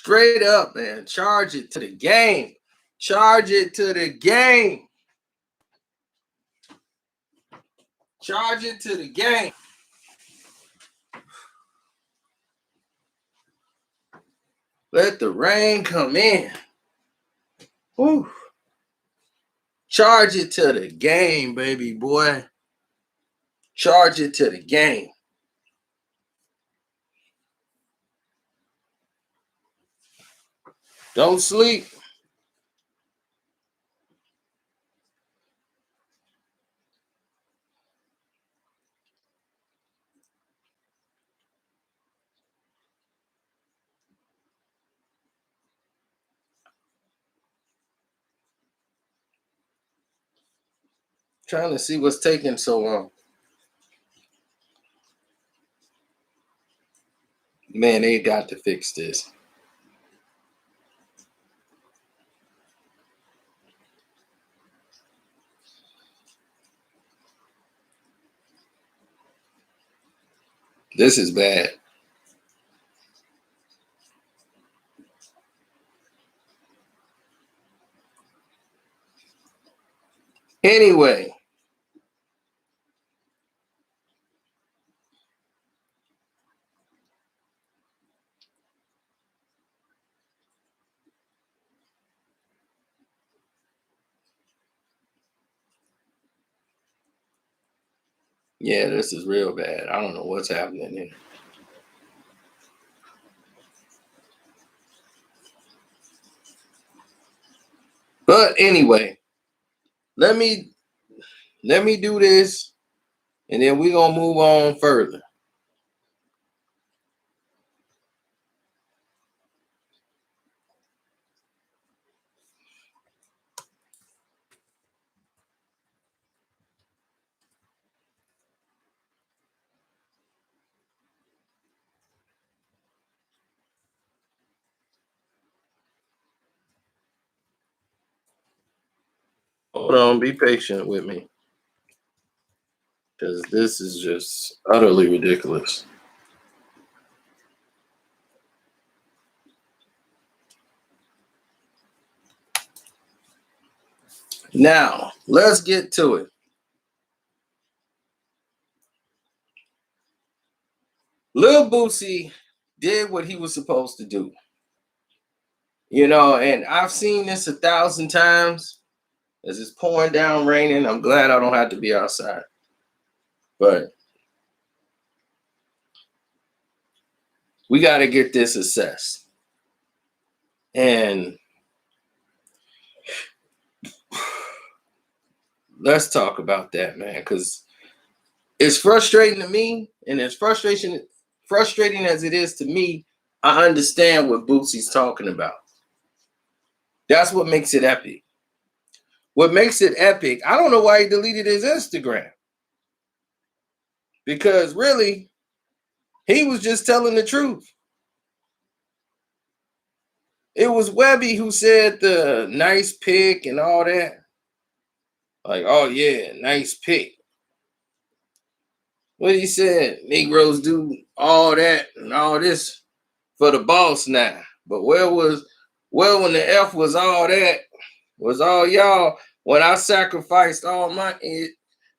Straight up, man. Charge it to the game. Charge it to the game. Charge it to the game. Let the rain come in. Woo. Charge it to the game, baby boy. Charge it to the game. Don't sleep. Trying to see what's taking so long. Man, they got to fix this. This is bad. Anyway. Yeah, this is real bad. I don't know what's happening here. But anyway, let me do this, and then we're gonna move on further. Hold on, be patient with me, because this is just utterly ridiculous. Now, let's get to it. Lil Boosie did what he was supposed to do. You know, and I've seen this 1,000 times as it's pouring down, raining. I'm glad I don't have to be outside. But we got to get this assessed. And let's talk about that, man, because it's frustrating to me, and as frustrating as it is to me, I understand what Boosie's talking about. That's what makes it epic. What makes it epic, I don't know why he deleted his Instagram. Because really, he was just telling the truth. It was Webbie who said the nice pic and all that. Like, oh yeah, nice pic. What he said, Negroes do all that and all this for the boss now. But when the F was all that, was all y'all, when I sacrificed all my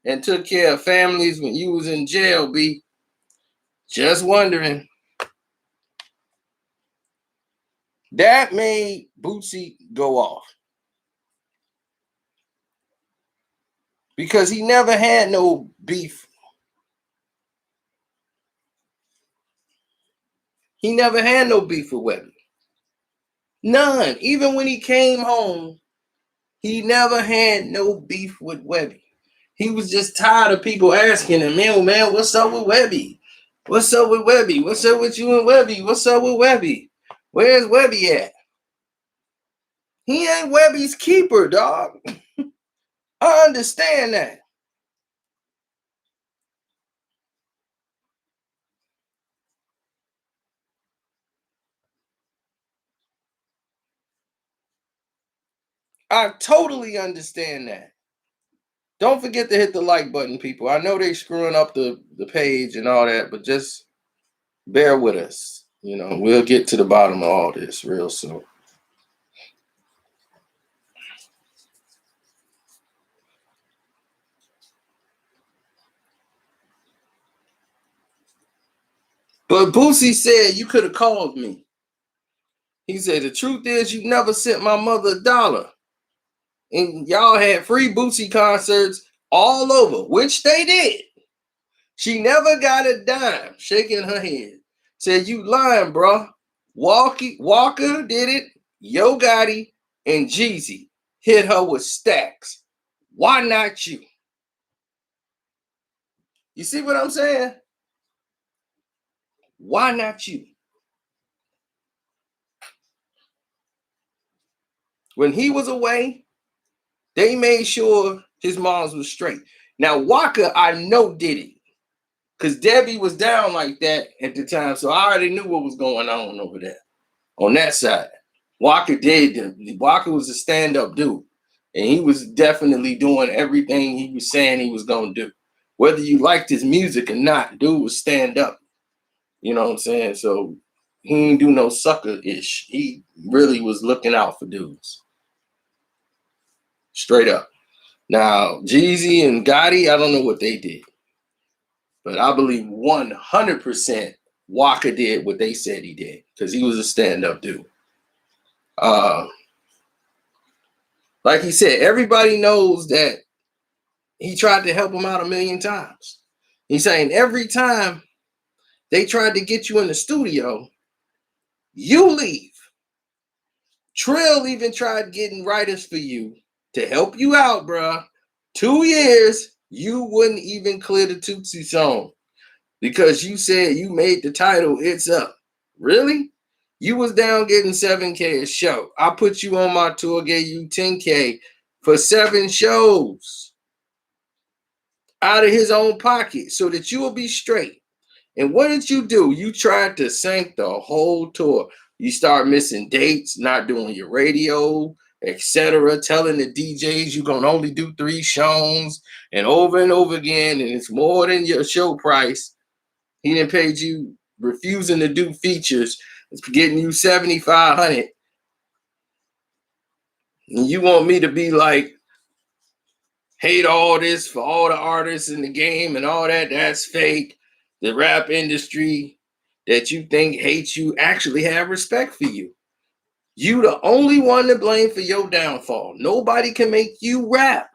and took care of families when you was in jail, B. Just wondering. That made Boosie go off. Because he never had no beef. He never had no beef with Webbie. None. Even when he came home, he never had no beef with Webbie. He was just tired of people asking him, man, what's up with Webbie? What's up with Webbie? What's up with you and Webbie? What's up with Webbie? Where's Webbie at? He ain't Webbie's keeper, dog. I understand that. I totally understand that. Don't forget to hit the like button, people. I know they screwing up the page and all that, but just bear with us. You know, we'll get to the bottom of all this real soon. But Boosie said you could have called me. He said the truth is you never sent my mother $1. And y'all had free Boosie concerts all over, which they did. She never got a dime, shaking her head. Said you lying, bro. Walker did it, Yo Gotti, and Jeezy hit her with stacks. Why not you? You see what I'm saying? Why not you? When he was away, they made sure his moms was straight. Now, Walker, I know did it. Because Debbie was down like that at the time. So I already knew what was going on over there on that side. Walker did. Walker was a stand-up dude. And he was definitely doing everything he was saying he was going to do. Whether you liked his music or not, dude was stand up. You know what I'm saying? So he didn't do no sucker-ish. He really was looking out for dudes. Straight up. Now, Jeezy and Gotti, I don't know what they did. But I believe 100% Walker did what they said he did. Because he was a stand-up dude. Like he said, everybody knows that he tried to help him out 1,000,000 times. He's saying every time they tried to get you in the studio, you leave. Trill even tried getting writers for you to help you out, bruh. 2 years, you wouldn't even clear the Tootsie song because you said you made the title It's Up. Really? You was down getting 7K a show. I put you on my tour, gave you 10K for 7 shows out of his own pocket so that you will be straight. And what did you do? You tried to sink the whole tour. You start missing dates, not doing your radio, etc., telling the DJs you're going to only do 3 shows and over again, and it's more than your show price. He didn't pay you, refusing to do features. It's getting you $7,500. And you want me to be like, hate all this for all the artists in the game and all that? That's fake. The rap industry that you think hates you actually have respect for you. You the only one to blame for your downfall. Nobody can make you rap.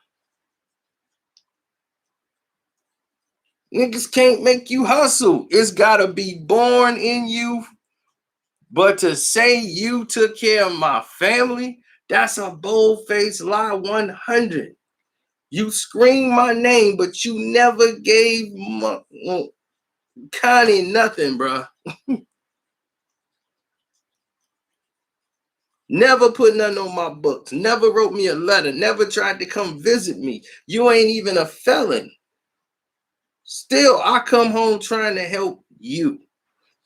Niggas can't make you hustle. It's gotta be born in you. But to say you took care of my family, that's a bold-faced lie 100. You screamed my name, but you never gave Connie nothing, bro. Never put nothing on my books. Never wrote me a letter. Never tried to come visit me. You ain't even a felon. Still, I come home trying to help you.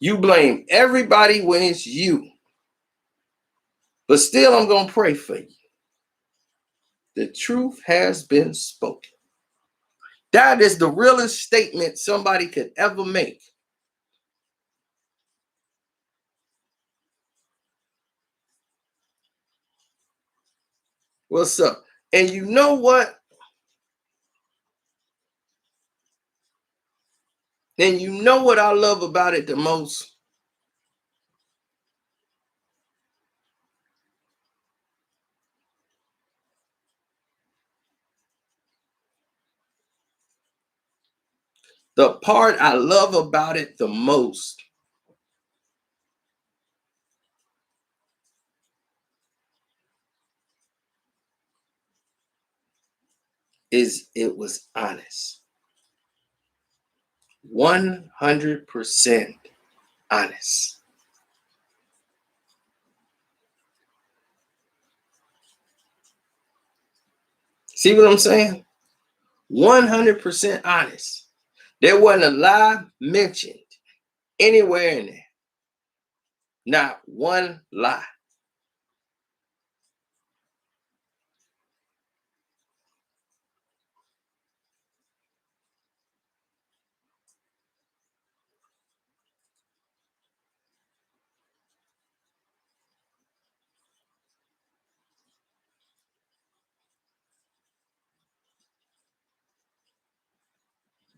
You blame everybody when it's you. But still, I'm going to pray for you. The truth has been spoken. That is the realest statement somebody could ever make. What's up? And you know what? And you know what I love about it the most? The part I love about it the most is it was honest. 100% honest. See what I'm saying? 100% honest. There wasn't a lie mentioned anywhere in there. Not one lie.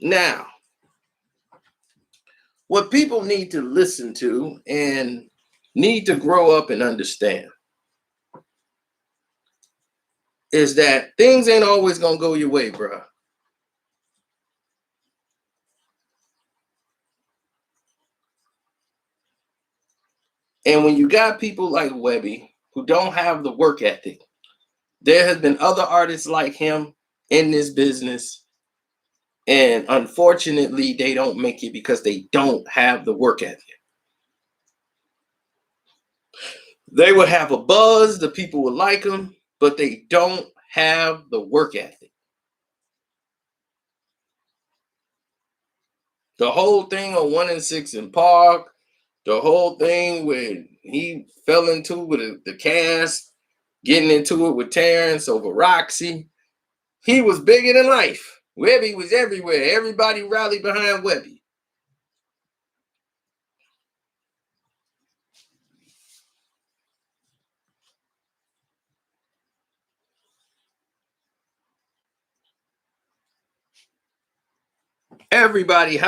Now, what people need to listen to and need to grow up and understand is that things ain't always gonna go your way, bro. And when you got people like Webbie who don't have the work ethic, there has been other artists like him in this business, and unfortunately, they don't make it because they don't have the work ethic. They would have a buzz, the people would like them, but they don't have the work ethic. The whole thing on 1 and 6 in Park, the whole thing when he fell into with the cast, getting into it with Terrence over Roxy, he was bigger than life. Webbie was everywhere. Everybody rallied behind Webbie. Everybody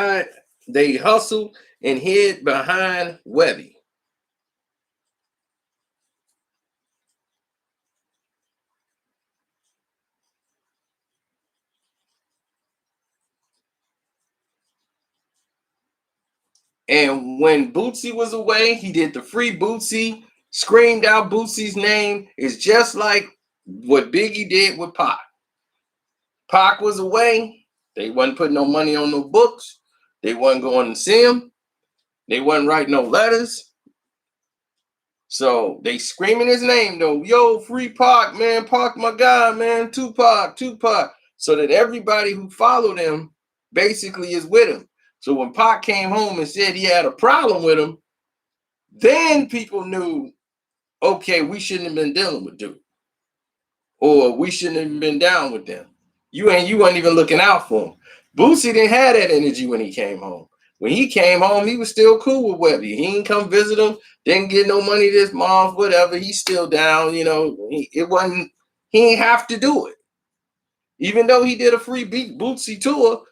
they hustled and hid behind Webbie. And when Boosie was away, he did the free Boosie, screamed out Boosie's name. It's just like what Biggie did with Pac. Pac was away. They wasn't putting no money on no books. They wasn't going to see him. They wasn't writing no letters. So they screaming his name though. Yo, free Pac, man. Pac, my guy, man. Tupac, Tupac. So that everybody who followed him basically is with him. So when Pac came home and said he had a problem with him, then people knew, okay, we shouldn't have been dealing with Duke. Or we shouldn't have been down with them. You weren't even looking out for him. Boosie didn't have that energy when he came home. When he came home, he was still cool with Webbie. He didn't come visit him, didn't get no money this month, whatever. He's still down, you know. He didn't have to do it. Even though he did a free beat Boosie tour,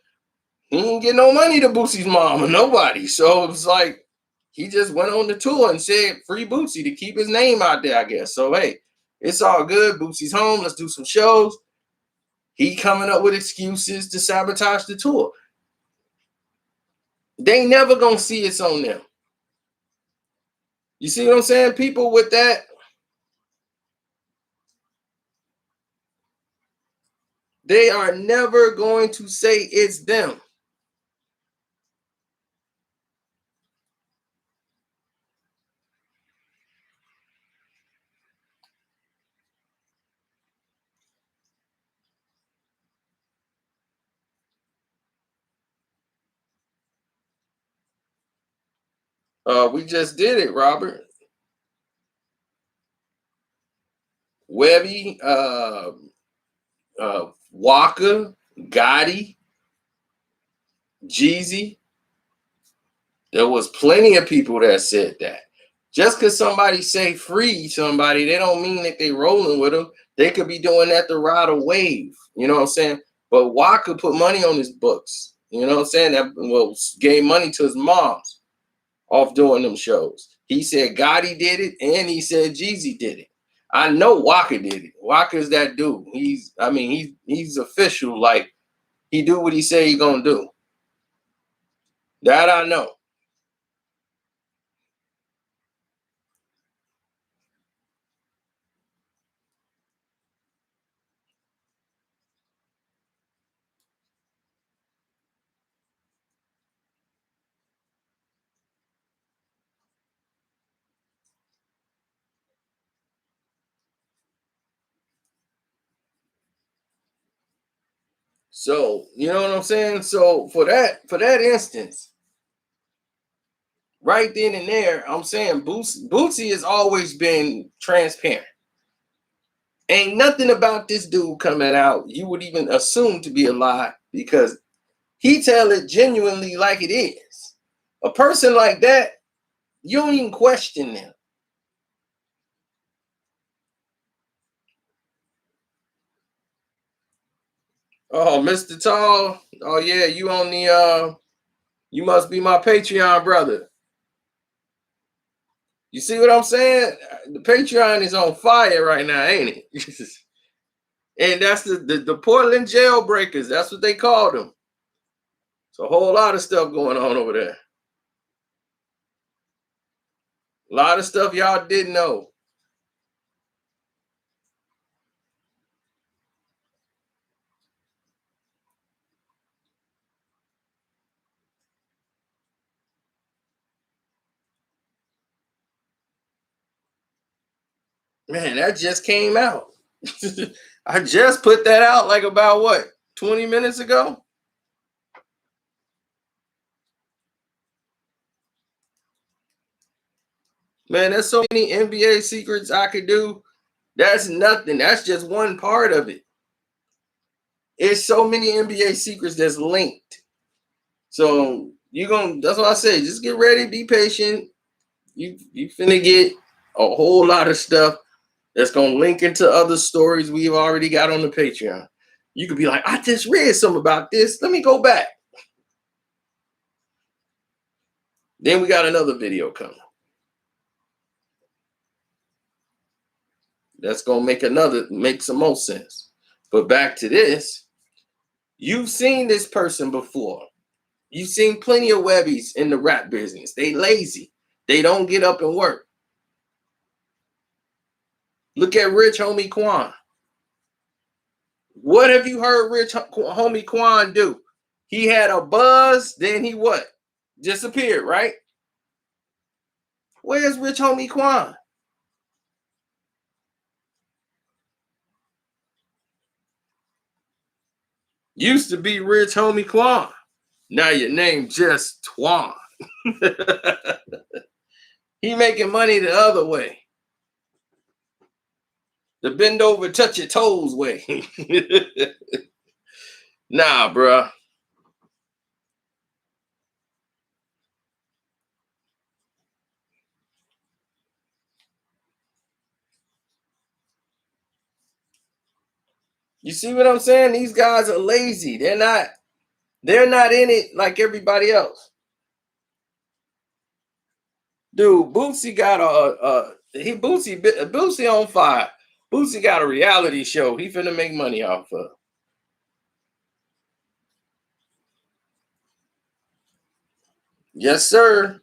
he didn't get no money to Boosie's mom or nobody. So it was like he just went on the tour and said free Boosie to keep his name out there, I guess. So hey, it's all good. Boosie's home. Let's do some shows. He coming up with excuses to sabotage the tour. They never gonna see it's on them. You see what I'm saying? People with that, they are never going to say it's them. We just did it, Robert. Webbie, Walker, Gotti, Jeezy. There was plenty of people that said that. Just because somebody say free somebody, they don't mean that they rolling with them. They could be doing that to ride a wave. You know what I'm saying? But Walker put money on his books. You know what I'm saying? That gave money to his moms off doing them shows. He said Gotti did it, and he said Jeezy did it. I know Walker did it. Walker's that dude. He's official. Like he do what he say he gonna do. That I know. So you know what I'm saying. So for that instance, right then and there, I'm saying Boosie has always been transparent. Ain't nothing about this dude coming out you would even assume to be a lie because he tell it genuinely like it is. A person like that, you don't even question them. Oh, Mr. Tall. Oh yeah, you on the you must be my Patreon brother. You see what I'm saying? The Patreon is on fire right now, ain't it? And that's the Portland jailbreakers. That's what they call them. It's a whole lot of stuff going on over there. A lot of stuff y'all didn't know. Man, that just came out. I just put that out like about what, 20 minutes ago? Man, there's so many NBA secrets I could do. That's nothing. That's just one part of it. It's so many NBA secrets that's linked. So that's what I say. Just get ready, be patient. You finna get a whole lot of stuff that's gonna link into other stories we've already got on the Patreon. You could be like, I just read something about this. Let me go back. Then we got another video coming. That's gonna make some more sense. But back to this, you've seen this person before. You've seen plenty of Webbies in the rap business. They lazy. They don't get up and work. Look at Rich Homie Quan. What have you heard Rich Homie Quan do? He had a buzz, then he what? Disappeared, right? Where's Rich Homie Quan? Used to be Rich Homie Quan. Now your name just Twan. He making money the other way. The bend over, touch your toes way. Nah, bruh. You see what I'm saying? These guys are lazy. They're not in it like everybody else. Dude, Boosie got Boosie on fire. Boosie got a reality show. He finna make money off of. Yes, sir.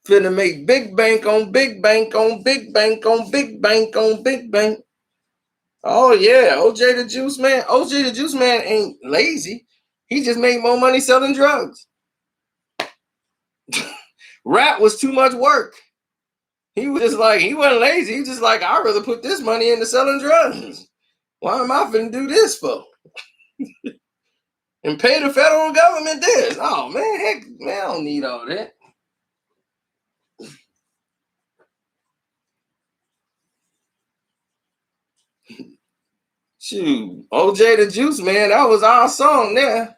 Finna make big bank on big bank on big bank on big bank on big bank. Oh yeah, OJ the Juice Man. OJ the Juice Man ain't lazy. He just made more money selling drugs. Rap was too much work. He was just like, he wasn't lazy. He was just like, I'd rather put this money into selling drugs. Why am I finna do this for? And pay the federal government this. Oh man, heck, man, I don't need all that. Shoot, OJ the Juice Man, that was our song there.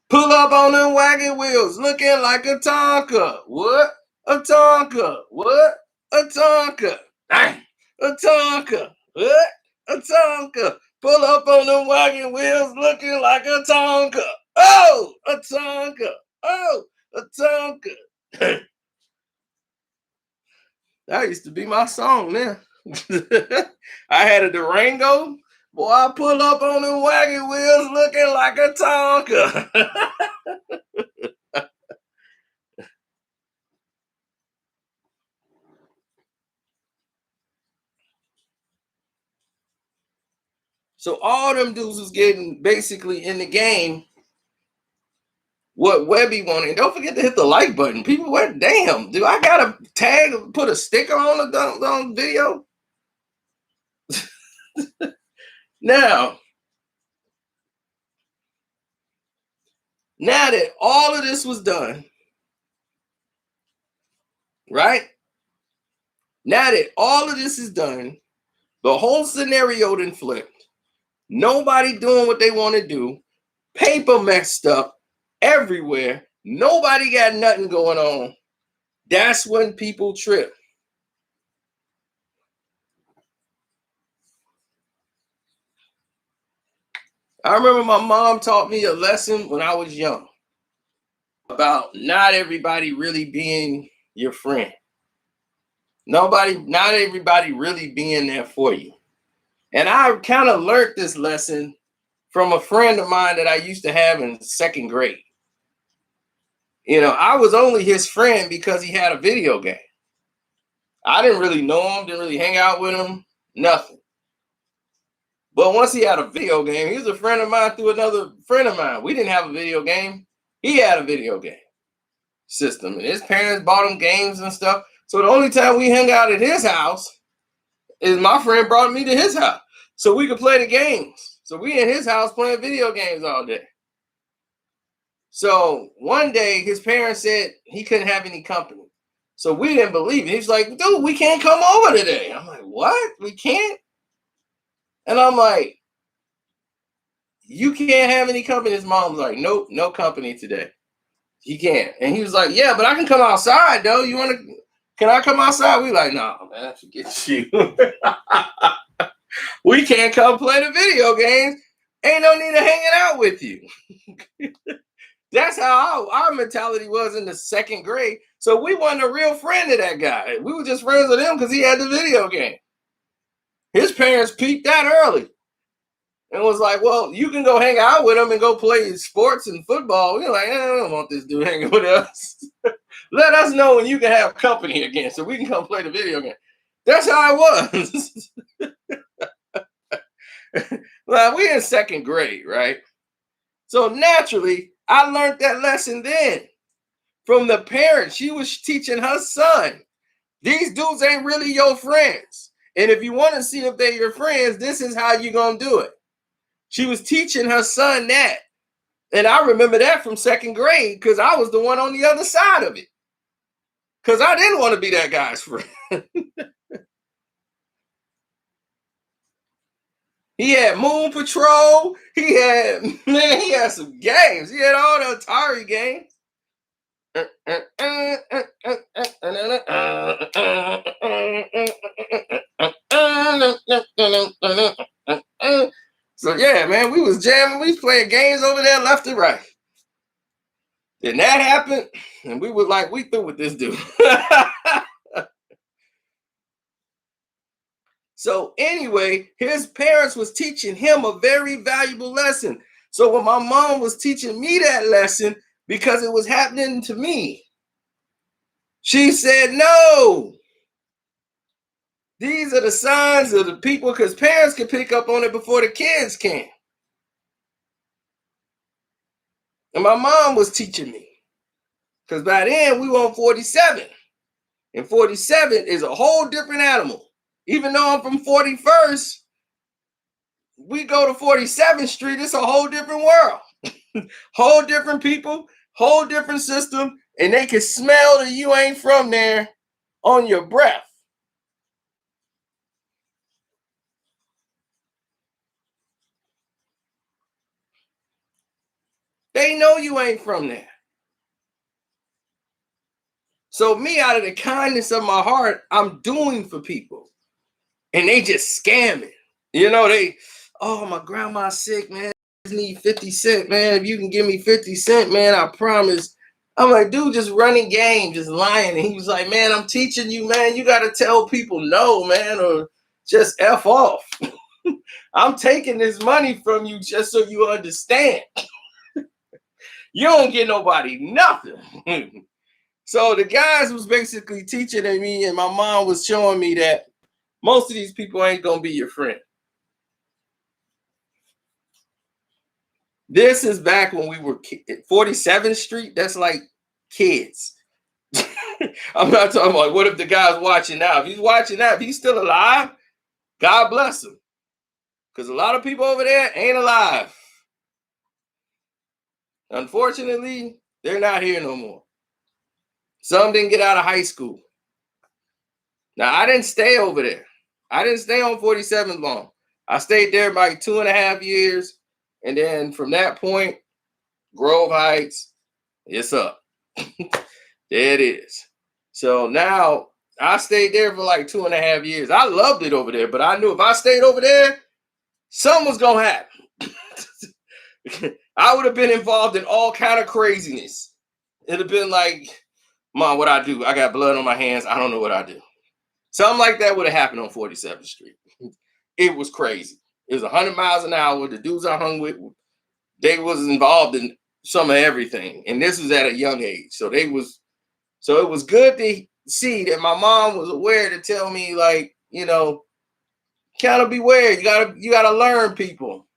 Pull up on them wagon wheels, looking like a Tonka. What? A Tonka. What? A Tonka. Dang. A Tonka. What? A Tonka. Pull up on them wagon wheels, looking like a Tonka. Oh, a Tonka. Oh, a Tonka. That used to be my song, man. I had a Durango. Boy, I pull up on them wagon wheels looking like a Tonka. So all them dudes was getting basically in the game what Webbie wanted. And don't forget to hit the like button. People went, damn, do I gotta tag, put a sticker on the video? Now that all of this was done, right? Now that all of this is done, the whole scenario done flipped. Nobody doing what they want to do. Paper messed up everywhere. Nobody got nothing going on. That's when people trip. I remember my mom taught me a lesson when I was young about not everybody really being your friend. Not everybody really being there for you. And I kind of learned this lesson from a friend of mine that I used to have in second grade. You know, I was only his friend because he had a video game. I didn't really know him, didn't really hang out with him, nothing. But once he had a video game, he was a friend of mine through another friend of mine. We didn't have a video game. He had a video game system, and his parents bought him games and stuff. So the only time we hung out at his house is my friend brought me to his house so we could play the games. So we in his house playing video games all day. So one day his parents said he couldn't have any company. So we didn't believe it. He's like, dude, we can't come over today. I'm like, what? We can't? And I'm like, you can't have any company. His mom's like, nope, no company today. He can't. And he was like, yeah, but I can come outside though. Can I come outside? We like, nah, man, forget you. We can't come play the video games. Ain't no need of hanging out with you. That's how our mentality was in the second grade. So we wasn't a real friend of that guy. We were just friends with him because he had the video game. His parents peeped that early and was like, well, you can go hang out with him and go play sports and football. We were like, I don't want this dude hanging with us. Let us know when you can have company again so we can come play the video game. That's how it was. Well, we in second grade, right? So naturally, I learned that lesson then from the parent. She was teaching her son, these dudes ain't really your friends. And if you want to see if they're your friends, this is how you're going to do it. She was teaching her son that. And I remember that from second grade because I was the one on the other side of it. Because I didn't want to be that guy's friend. He had Moon Patrol. He had some games. He had all the Atari games. So yeah, man, we was jamming. We was playing games over there left and right. Then that happened, and we was like, we through with this dude. So anyway, his parents was teaching him a very valuable lesson. So when my mom was teaching me that lesson, because it was happening to me, she said, no, these are the signs of the people, because parents can pick up on it before the kids can. And my mom was teaching me, because by then we were on 47. And 47 is a whole different animal. Even though I'm from 41st, we go to 47th Street, it's a whole different world. Whole different people, whole different system, and they can smell that you ain't from there on your breath. They know you ain't from there. So me, out of the kindness of my heart, I'm doing for people. And they just scamming. You know, oh, my grandma's sick, man. I just need 50 cents, man. If you can give me 50 cents, man, I promise. I'm like, dude, just running game, just lying. And he was like, man, I'm teaching you, man. You got to tell people no, man, or just F off. I'm taking this money from you just so you understand. You don't get nobody nothing. So the guys was basically teaching me, and my mom was showing me that most of these people ain't going to be your friend. This is back when we were 47th Street. That's like kids. I'm not talking about what if the guy's watching now. If he's watching now, if he's still alive, God bless him. Because a lot of people over there ain't alive. Unfortunately, they're not here no more. Some didn't get out of high school. Now, I didn't stay over there. I didn't stay on 47th long. I stayed there about 2.5 years. And then from that point, Grove Heights, it's up. There it is. So now I stayed there for like 2.5 years. I loved it over there, but I knew if I stayed over there, something was going to happen. I would have been involved in all kind of craziness. It'd have been like, Mom, what I do? I got blood on my hands. I don't know what I do. Something like that would have happened on 47th Street. It was crazy. It was 100 miles an hour. The dudes I hung with, they was involved in some of everything. And this was at a young age. So it was good to see that my mom was aware to tell me, like, you know, kind of beware. You gotta learn people.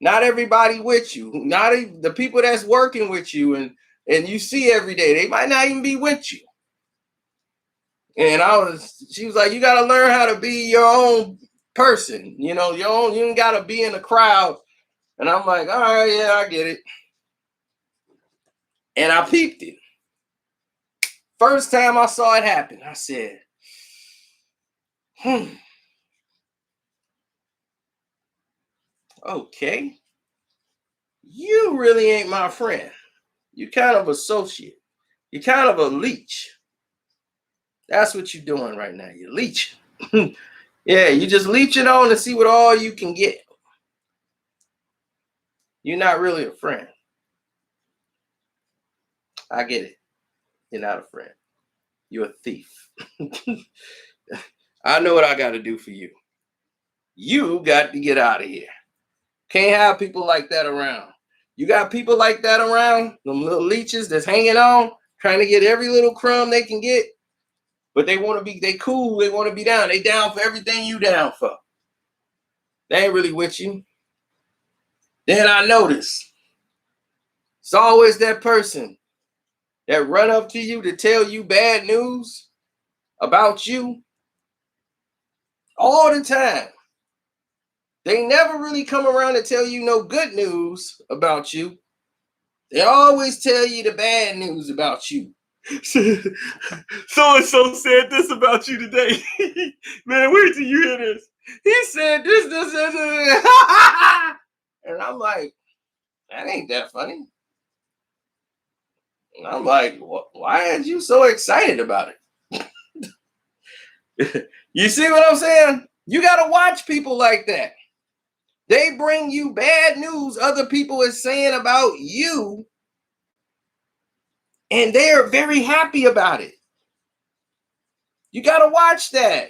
Not everybody with you. Not the people that's working with you and you see every day. They might not even be with you. And she was like, you got to learn how to be your own person. You know, you ain't got to be in the crowd. And I'm like, all right, yeah, I get it. And I peeped it. First time I saw it happen, I said, okay, you really ain't my friend. You kind of associate. You're kind of a leech. That's what you're doing right now. You're leeching. Yeah, you're just leeching on to see what all you can get. You're not really a friend. I get it. You're not a friend. You're a thief. I know what I got to do for you. You got to get out of here. Can't have people like that around. You got people like that around, them little leeches that's hanging on, trying to get every little crumb they can get. But they want to be, they cool, they want to be down. They down for everything you down for. They ain't really with you. Then I notice it's always that person that run up to you to tell you bad news about you all the time. They never really come around to tell you no good news about you. They always tell you the bad news about you. So-and-so said this about you today. Man, wait till you hear this. He said this. And I'm like, that ain't that funny. And I'm like, why are you so excited about it? You see what I'm saying? You got to watch people like that. They bring you bad news other people are saying about you, and they are very happy about it. You got to watch that.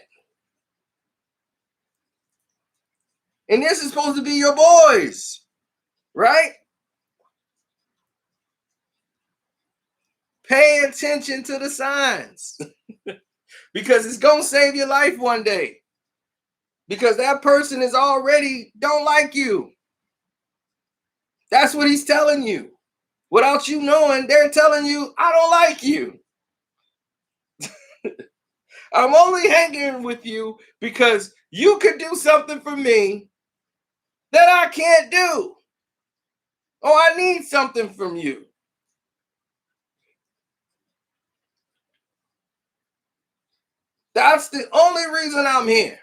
And this is supposed to be your boys, right? Pay attention to the signs because it's going to save your life one day. Because that person is already don't like you. That's what he's telling you. Without you knowing, they're telling you, I don't like you. I'm only hanging with you because you could do something for me that I can't do. Oh, I need something from you. That's the only reason I'm here.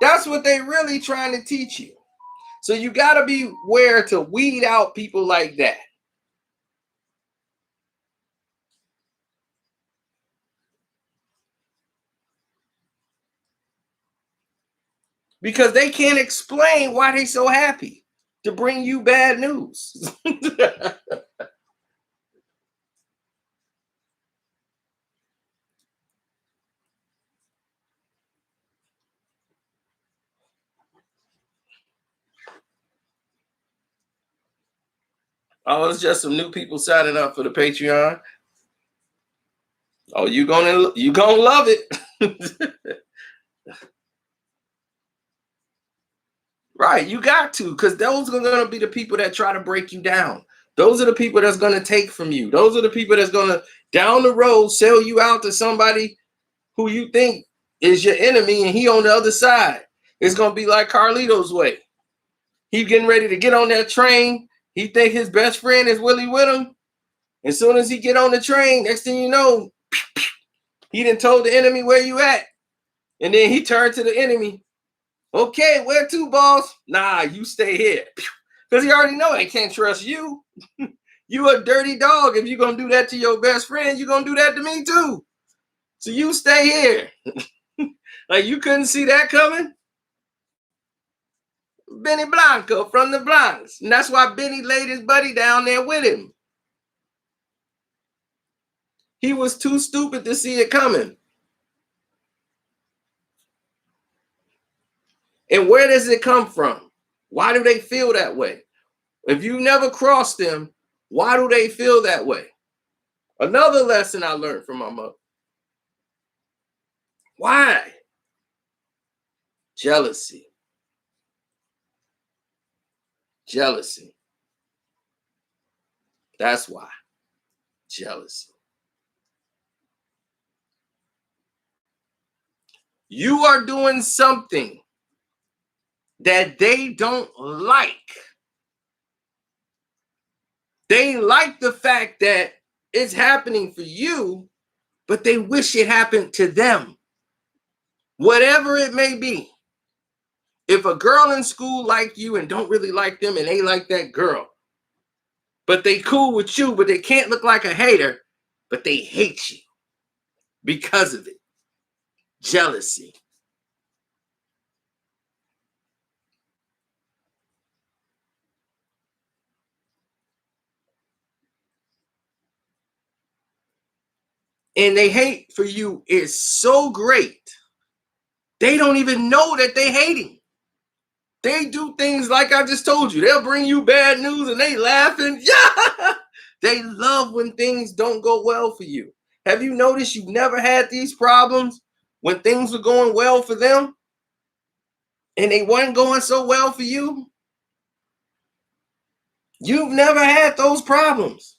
That's what they're really trying to teach you. So you got to be aware to weed out people like that. Because they can't explain why they're so happy to bring you bad news. Oh, it's just some new people signing up for the Patreon. Oh, you gonna love it. Right, you got to, because those are going to be the people that try to break you down. Those are the people that's going to take from you. Those are the people that's going to, down the road, sell you out to somebody who you think is your enemy and he on the other side. It's going to be like Carlito's way. He getting ready to get on that train. He think his best friend is Willie with him. As soon as he get on the train, next thing you know, he done told the enemy where you at. And then he turned to the enemy. Okay, where to, boss? Nah, you stay here. Because he already know they can't trust you. You a dirty dog. If you're going to do that to your best friend, you're going to do that to me too. So you stay here. Like you couldn't see that coming? Benny Blanco from the Bronx. And that's why Benny laid his buddy down there with him. He was too stupid to see it coming. And where does it come from? Why do they feel that way? If you never crossed them, why do they feel that way? Another lesson I learned from my mother. Why? Jealousy. Jealousy. That's why. Jealousy. You are doing something that they don't like. They like the fact that it's happening for you, but they wish it happened to them. Whatever it may be. If a girl in school like you and don't really like them and they like that girl, but they cool with you, but they can't look like a hater, but they hate you because of it. Jealousy. And they hate for you is so great. They don't even know that they hating. They do things like I just told you. They'll bring you bad news and they laughing. Yeah. They love when things don't go well for you. Have you noticed you've never had these problems when things were going well for them and they weren't going so well for you? You've never had those problems.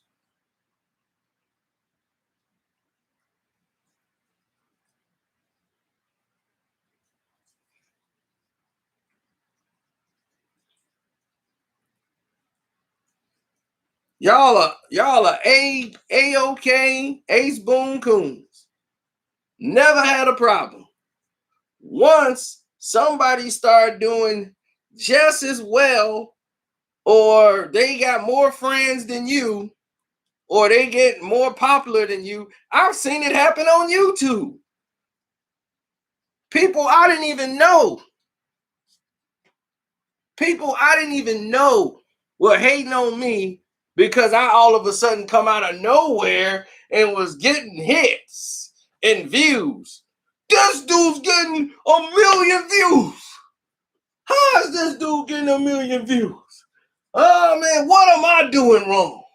Y'all are A-OK, Ace Boon Coons. Never had a problem. Once somebody started doing just as well, or they got more friends than you, or they get more popular than you, I've seen it happen on YouTube. People I didn't even know. People I didn't even know were hating on me because I all of a sudden come out of nowhere and was getting hits and views. This dude's getting 1,000,000 views. How is this dude getting 1,000,000 views? Oh man, what am I doing wrong?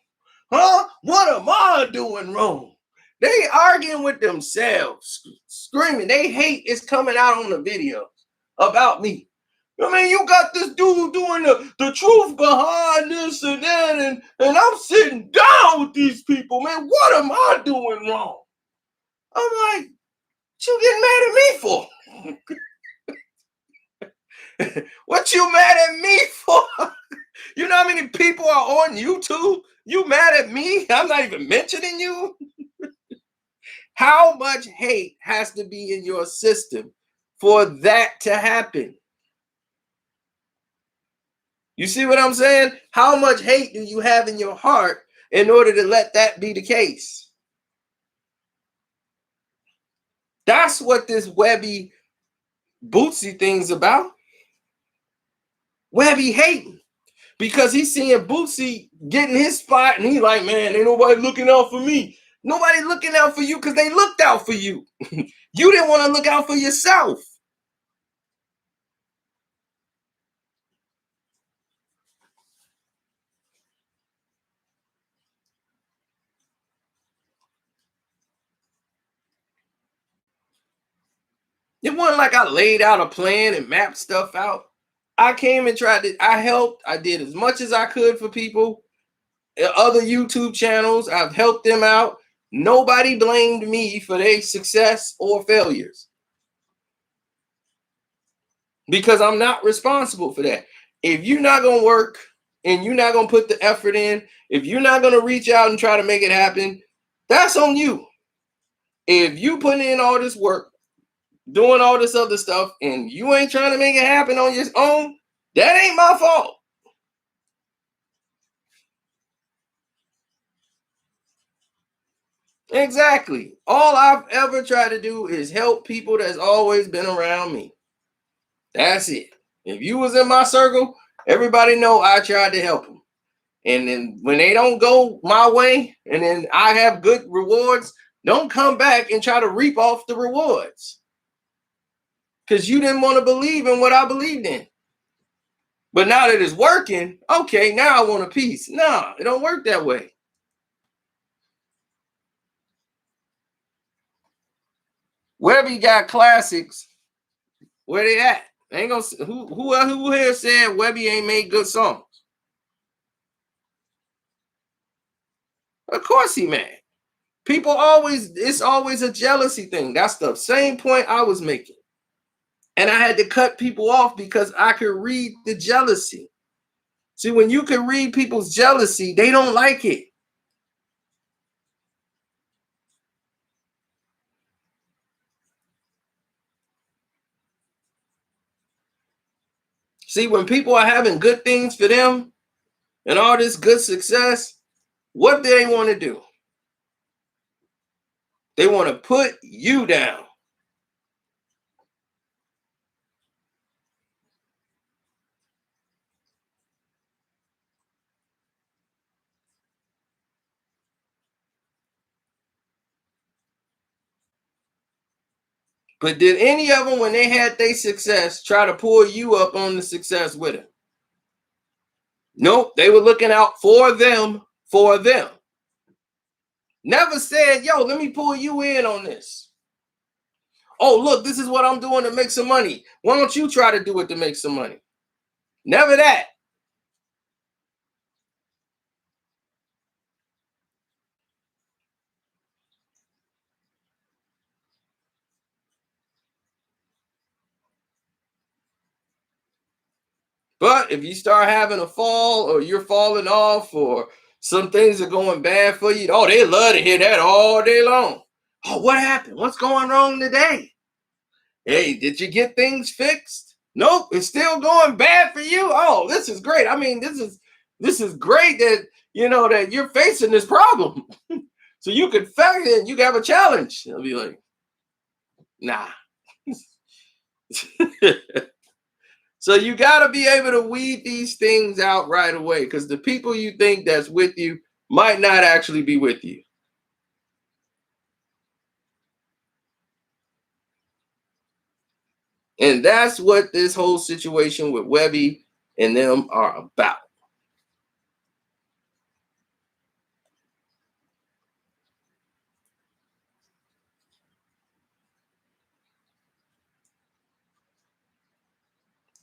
Huh? What am I doing wrong? They arguing with themselves, screaming. They hate is coming out on the video about me. I mean, you got this dude doing the truth behind this and that, and I'm sitting down with these people, man. What am I doing wrong? I'm like, what you getting mad at me for? What you mad at me for? You know how many people are on YouTube? You mad at me? I'm not even mentioning you. How much hate has to be in your system for that to happen? You see what I'm saying? How much hate do you have in your heart in order to let that be the case? That's what this Webbie Boosie thing's about. Webbie hating because he's seeing Boosie getting his spot and he's like, man, ain't nobody looking out for me. Nobody looking out for you because they looked out for you. You didn't want to look out for yourself. It wasn't like I laid out a plan and mapped stuff out. I came and tried to, I helped. I did as much as I could for people. Other YouTube channels, I've helped them out. Nobody blamed me for their success or failures because I'm not responsible for that. If you're not going to work and you're not going to put the effort in, if you're not going to reach out and try to make it happen, that's on you. If you put in all this work, doing all this other stuff, and you ain't trying to make it happen on your own, that ain't my fault. Exactly. All I've ever tried to do is help people that's always been around me. That's it. If you was in my circle, everybody know I tried to help them. And then when they don't go my way, and then I have good rewards, don't come back and try to reap off the rewards. Because you didn't want to believe in what I believed in. But now that it's working, okay, now I want a piece. No, it don't work that way. Webbie got classics. Where they at? They ain't gonna who here said Webbie ain't made good songs? Of course he mad. People always, it's always a jealousy thing. That's the same point I was making. And I had to cut people off because I could read the jealousy. See, when you can read people's jealousy, they don't like it. See, when people are having good things for them and all this good success, what do they want to do? They want to put you down. But did any of them, when they had their success, try to pull you up on the success with it? Nope, they were looking out for them, for them. Never said, yo, let me pull you in on this. Oh, look, this is what I'm doing to make some money. Why don't you try to do it to make some money? Never that. But if you start having a fall or you're falling off or some things are going bad for you, oh, they love to hear that all day long. Oh, what happened? What's going wrong today? Hey, did you get things fixed? Nope, it's still going bad for you. Oh, this is great. I mean, this is great that you know that you're facing this problem. So you can face it, you can have a challenge. They'll be like, nah. So you got to be able to weed these things out right away because the people you think that's with you might not actually be with you. And that's what this whole situation with Webbie and them are about.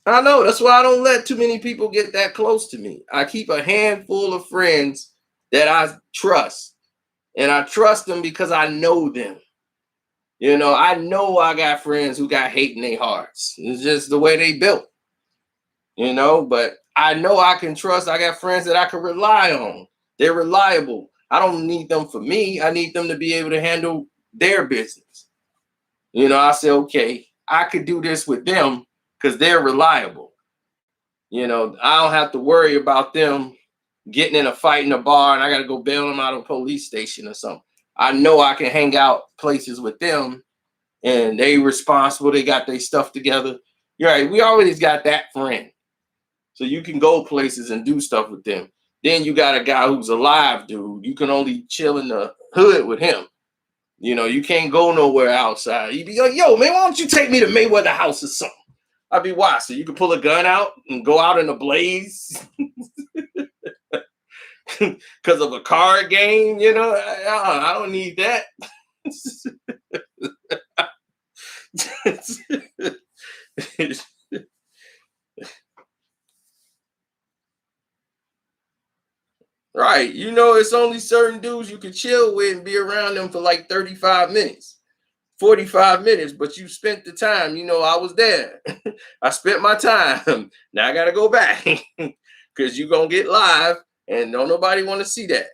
I know. That's why I don't let too many people get that close to me. I keep a handful of friends that I trust. And I trust them because I know them. You know I got friends who got hate in their hearts. It's just the way they built. But I know I can trust. I got friends that I can rely on. They're reliable. I don't need them for me. I need them to be able to handle their business. I say, okay, I could do this with them because they're reliable. I don't have to worry about them getting in a fight in a bar and I got to go bail them out of a police station or something. I know I can hang out places with them and they responsible. They got their stuff together. You're right. We always got that friend. So you can go places and do stuff with them. Then you got a guy who's a live dude. You can only chill in the hood with him. You can't go nowhere outside. You'd be like, yo, man, why don't you take me to Mayweather house or something? I'd be why? So you can pull a gun out and go out in a blaze because of a card game, I don't need that. Right. It's only certain dudes you can chill with and be around them for like 35 minutes, 45 minutes, but you spent the time. I was there. I spent my time. Now I got to go back because you're going to get live and don't nobody want to see that.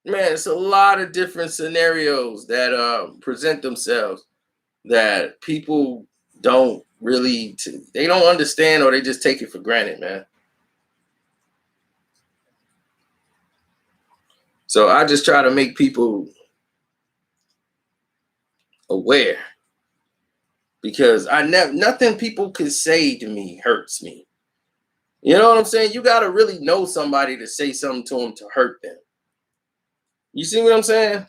Man, it's a lot of different scenarios that present themselves that people don't really they don't understand, or they just take it for granted, man. So I just try to make people aware, because I never nothing people can say to me hurts me. You know what I'm saying? You got to really know somebody to say something to them to hurt them. You see what I'm saying?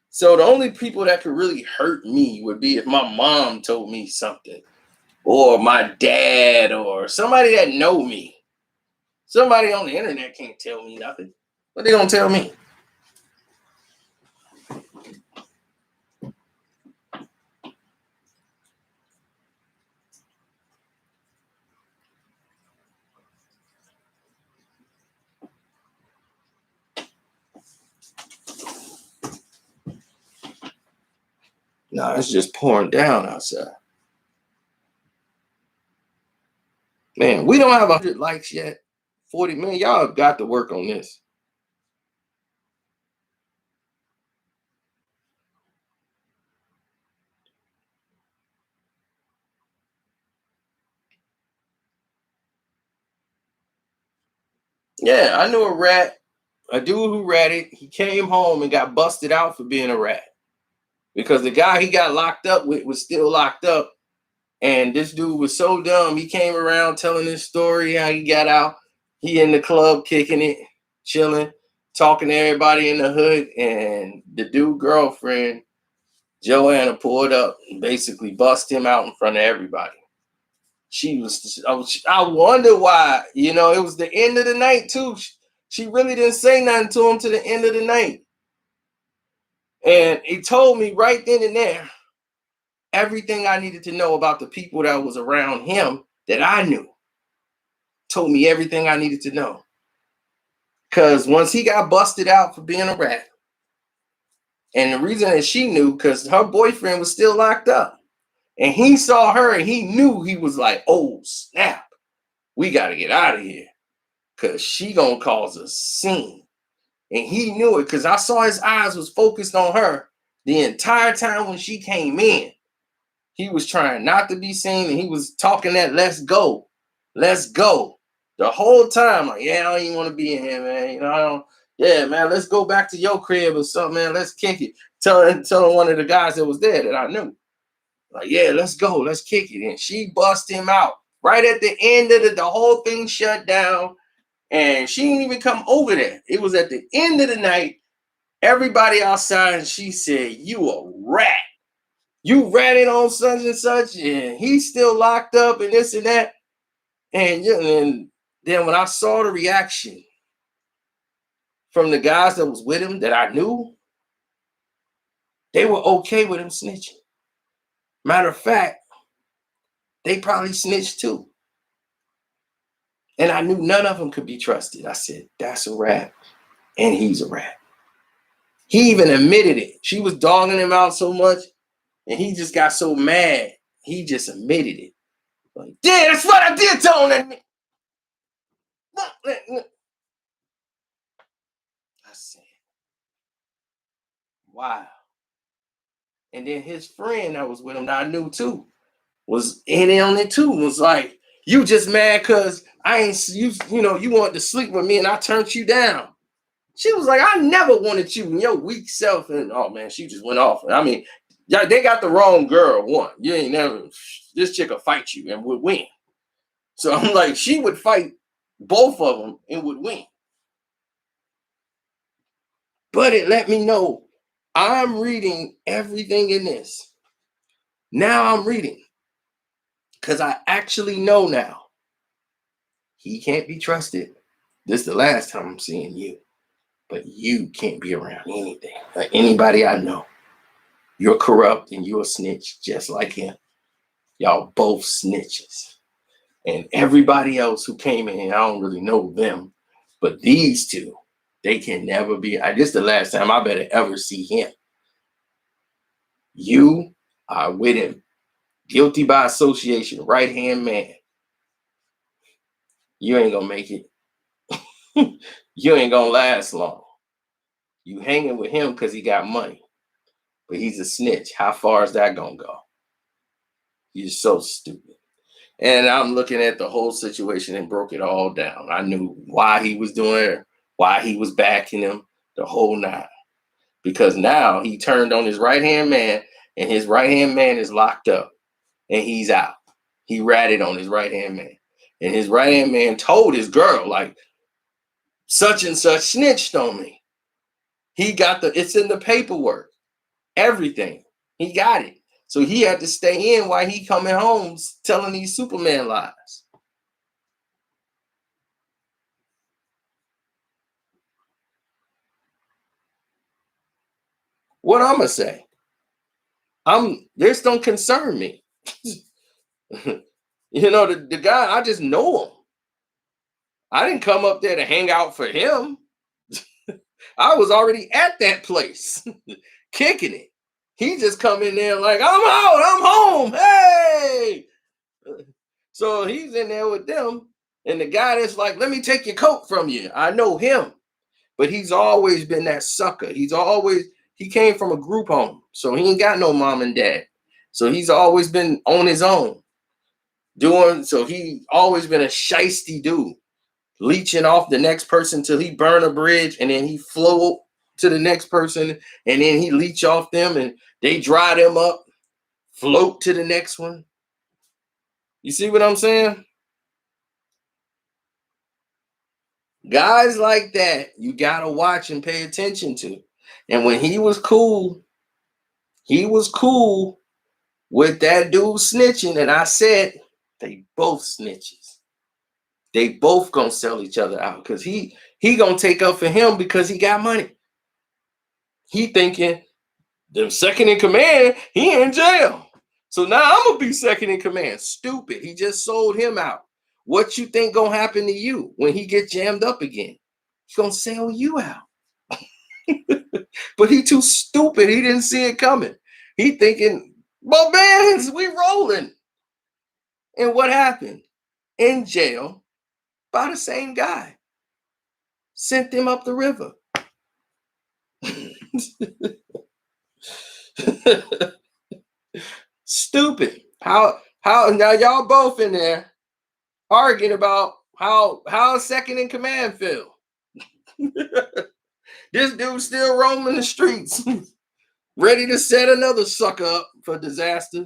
So the only people that could really hurt me would be if my mom told me something, or my dad, or somebody that know me. Somebody on the internet can't tell me nothing. What they gonna tell me? No, it's just pouring down outside. Man, we don't have 100 likes yet. 40 million. Y'all have got to work on this. Yeah, I knew a rat, a dude who ratted. He came home and got busted out for being a rat, because the guy he got locked up with was still locked up. And this dude was so dumb. He came around telling his story how he got out. He in the club kicking it, chilling, talking to everybody in the hood. And the dude girlfriend, Joanna, pulled up and basically bust him out in front of everybody. I wonder why. It was the end of the night too. She really didn't say nothing to him to the end of the night. And he told me right then and there everything I needed to know about the people that was around him that I knew. Told me everything I needed to know. Because once he got busted out for being a rat, and the reason that she knew, because her boyfriend was still locked up. And he saw her and he knew, he was like, oh, snap. We got to get out of here, because she going to cause a scene. And he knew it, because I saw his eyes was focused on her the entire time when she came in. He was trying not to be seen, and he was talking that let's go. Let's go. The whole time, like, yeah, I don't even want to be in here, man. I don't, yeah, man, let's go back to your crib or something, man. Let's kick it. Telling one of the guys that was there that I knew. Like, yeah, let's go. Let's kick it. And she bust him out. Right at the end of the whole thing shut down. And she didn't even come over there. It was at the end of the night. Everybody outside, and she said, you a rat. You ratted on such and such, and he's still locked up and this and that. And then when I saw the reaction from the guys that was with him that I knew, they were okay with him snitching. Matter of fact, they probably snitched too. And I knew none of them could be trusted. I said, that's a rat, and he's a rat. He even admitted it. She was dogging him out so much, and he just got so mad, he just admitted it. Like, yeah, that's what I did tell him. I said, wow. And then his friend that was with him that I knew too was in on it too. Was like, you just mad because I ain't you wanted to sleep with me and I turned you down. She was like, I never wanted you and your weak self. And oh man, she just went off. I mean, they got the wrong girl. One, you ain't never, this chick will fight you and would win. So I'm like, she would fight both of them and would win. But it let me know I'm reading everything in this. Now I'm reading, because I actually know now he can't be trusted. This is the last time I'm seeing you, but you can't be around anything. Like anybody I know, you're corrupt and you're a snitch just like him. Y'all both snitches. And everybody else who came in, I don't really know them, but these two, they can never be. This is the last time I better ever see him. You are with him. Guilty by association, right-hand man. you ain't gonna make it. You ain't gonna last long. You hanging with him because he got money, but he's a snitch. How far is that gonna go? You're so stupid. And I'm looking at the whole situation and broke it all down. I knew why he was doing it, why he was backing him, the whole nine. Because now he turned on his right hand man, and his right hand man is locked up and he's out. He ratted on his right hand man. And his right hand man told his girl, like, such and such snitched on me. He got it's in the paperwork, everything. He got it. So he had to stay in while he coming home telling these Superman lies. What I'm gonna say? This don't concern me. You know, the guy, I just know him. I didn't come up there to hang out for him. I was already at that place, kicking it. He just come in there like, I'm out, I'm home, hey. So he's in there with them, and the guy that's like, let me take your coat from you. I know him, but he's always been that sucker. He came from a group home, so he ain't got no mom and dad. So he's always been on his own. So he always been a shiesty dude, leeching off the next person till he burn a bridge, and then he float to the next person, and then he leech off them, and they dry them up, float to the next one. You see what I'm saying? Guys like that, you gotta watch and pay attention to. And when he was cool with that dude snitching, and I said, they both snitches. They both gonna sell each other out because he gonna take up for him because he got money. He thinking the second in command, he in jail. So now I'm gonna be second in command. Stupid. He just sold him out. What you think gonna happen to you when he get jammed up again? He's gonna sell you out. But he too stupid. He didn't see it coming. He thinking, well, man, we rolling. And what happened? In jail by the same guy. Sent him up the river. Stupid. How now y'all both in there arguing about how second in command feel. This dude still roaming the streets, ready to set another sucker up for disaster.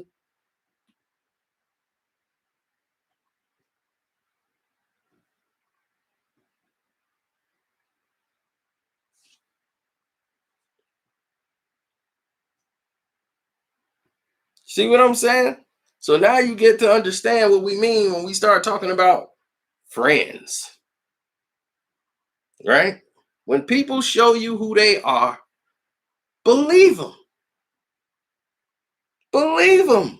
See what I'm saying? So now you get to understand what we mean when we start talking about friends. Right? When people show you who they are, believe them. Believe them.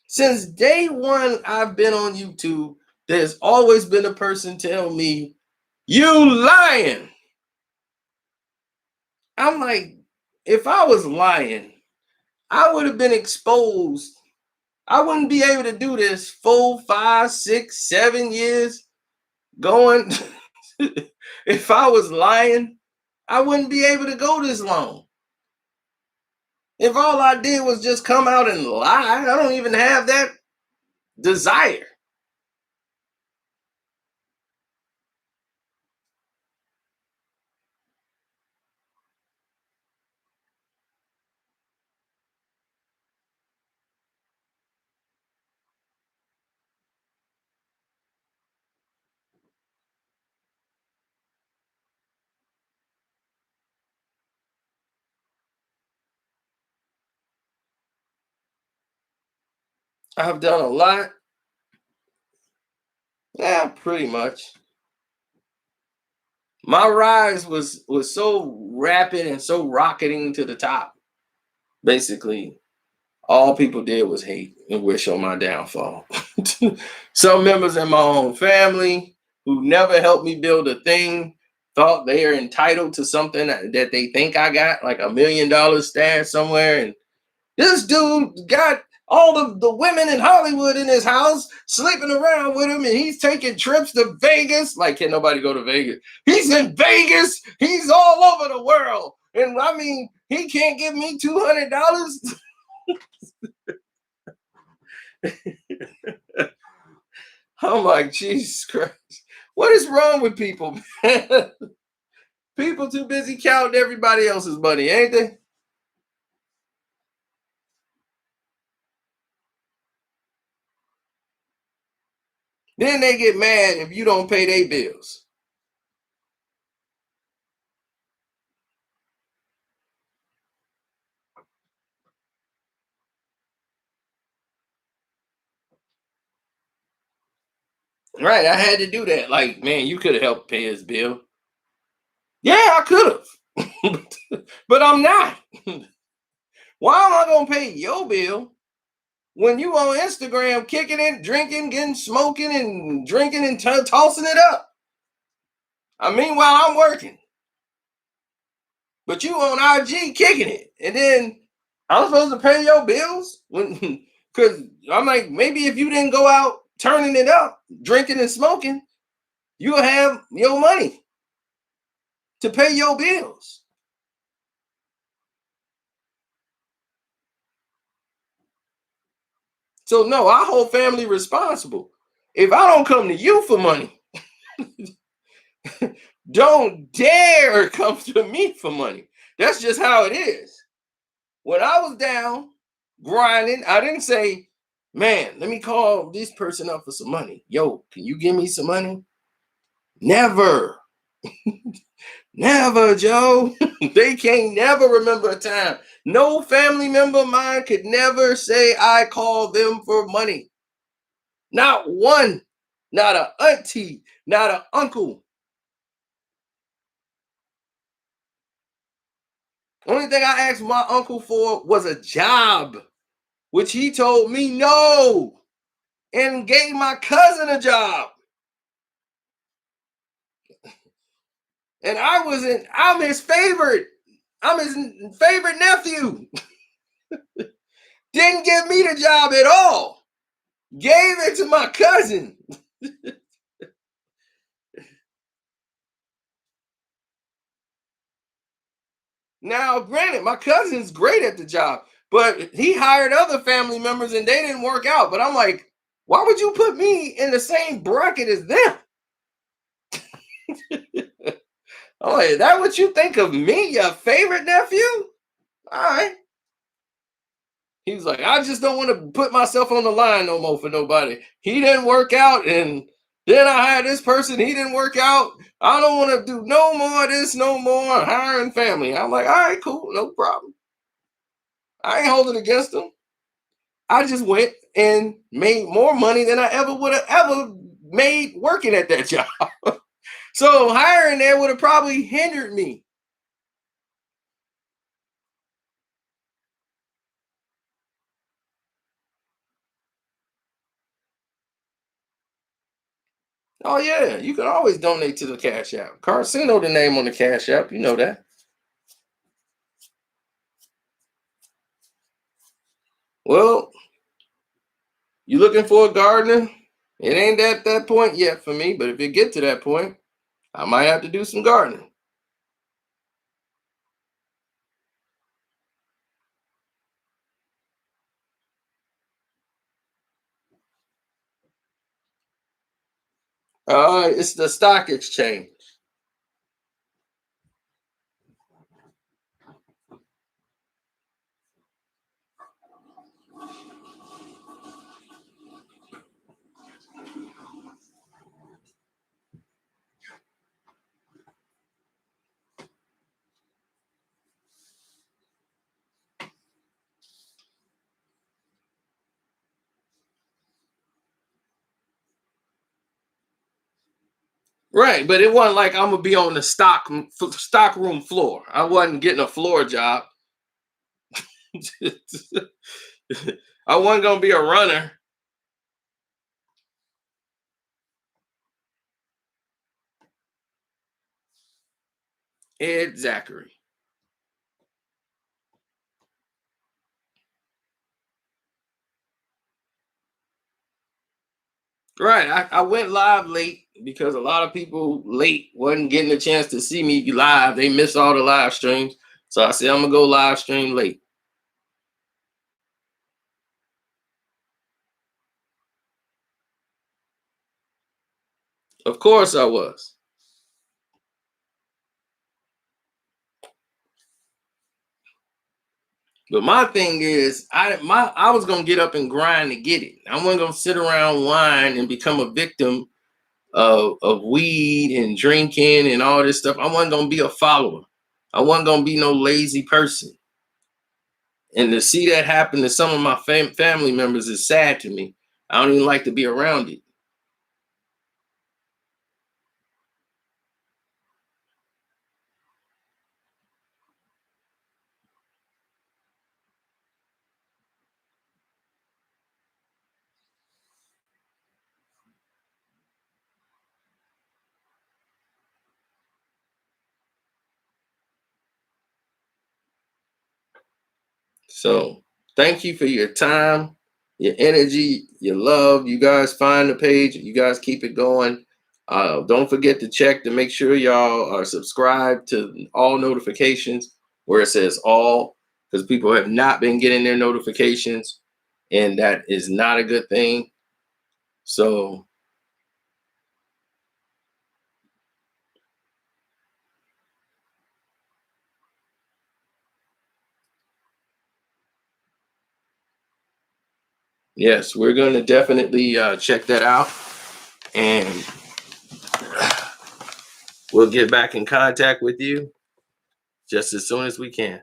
Since day one, I've been on YouTube. There's always been a person tell me, you lying. I'm like, if I was lying, I would have been exposed. I wouldn't be able to do this 4, 5, 6, 7 years going. If I was lying, I wouldn't be able to go this long. If all I did was just come out and lie, I don't even have that desire. I've done a lot. Yeah, pretty much. My rise was so rapid and so rocketing to the top. Basically, all people did was hate and wish on my downfall. Some members in my own family who never helped me build a thing thought they are entitled to something that they think I got, like $1 million stashed somewhere. And this dude got all the women in Hollywood in his house sleeping around with him, and he's taking trips to Vegas. Like, can nobody go to Vegas? He's in Vegas. He's all over the world. And I mean, he can't give me $200. I'm like, Jesus Christ. What is wrong with people, man? People too busy counting everybody else's money, ain't they? Then they get mad if you don't pay their bills. Right, I had to do that. Like, man, you could have helped pay his bill. Yeah, I could have. But I'm not. Why am I gonna pay your bill when you on Instagram kicking it, drinking, getting smoking, and drinking and tossing it up? I mean, while I'm working, but you on IG kicking it, and then I'm supposed to pay your bills when? Because I'm like, maybe if you didn't go out turning it up, drinking and smoking, you'll have your money to pay your bills. So no, our whole family responsible. If I don't come to you for money, don't dare come to me for money. That's just how it is. When I was down grinding, I didn't say, man, let me call this person up for some money. Yo, can you give me some money? Never. Never, Joe. They can't never remember a time. No family member of mine could never say I called them for money. Not one. Not a auntie. Not an uncle. Only thing I asked my uncle for was a job, which he told me no, and gave my cousin a job. And I'm his favorite. I'm his favorite nephew. Didn't give me the job at all. Gave it to my cousin. Now, granted, my cousin's great at the job, but he hired other family members and they didn't work out. But I'm like, why would you put me in the same bracket as them? I'm like, is that what you think of me, your favorite nephew? All right. He was like, I just don't want to put myself on the line no more for nobody. He didn't work out, and then I had this person, he didn't work out. I don't want to do no more of this, no more hiring family. I'm like, all right, cool, no problem. I ain't holding against him. I just went and made more money than I ever would have ever made working at that job. So hiring there would have probably hindered me. Oh yeah, you can always donate to the Cash App. Carcino, the name on the Cash App, you know that. Well, you looking for a gardener? It ain't at that point yet for me, but if it get to that point, I might have to do some gardening. It's the stock exchange. Right, but it wasn't like I'm gonna be on the stock room floor. I wasn't getting a floor job. I wasn't gonna be a runner. Ed Zachary. Right. I went live late because a lot of people late wasn't getting a chance to see me live. They missed all the live streams. So I said I'm gonna go live stream late. Of course I was. But my thing is, I was gonna get up and grind to get it. I wasn't gonna sit around whine and become a victim of weed and drinking and all this stuff. I wasn't gonna be a follower. I wasn't gonna be no lazy person. And to see that happen to some of my family members is sad to me. I don't even like to be around it. So thank you for your time, your energy, your love. You guys find the page. You guys keep it going. Don't forget to check to make sure y'all are subscribed to all notifications where it says all, because people have not been getting their notifications, and that is not a good thing. So yes, we're going to definitely check that out, and we'll get back in contact with you just as soon as we can.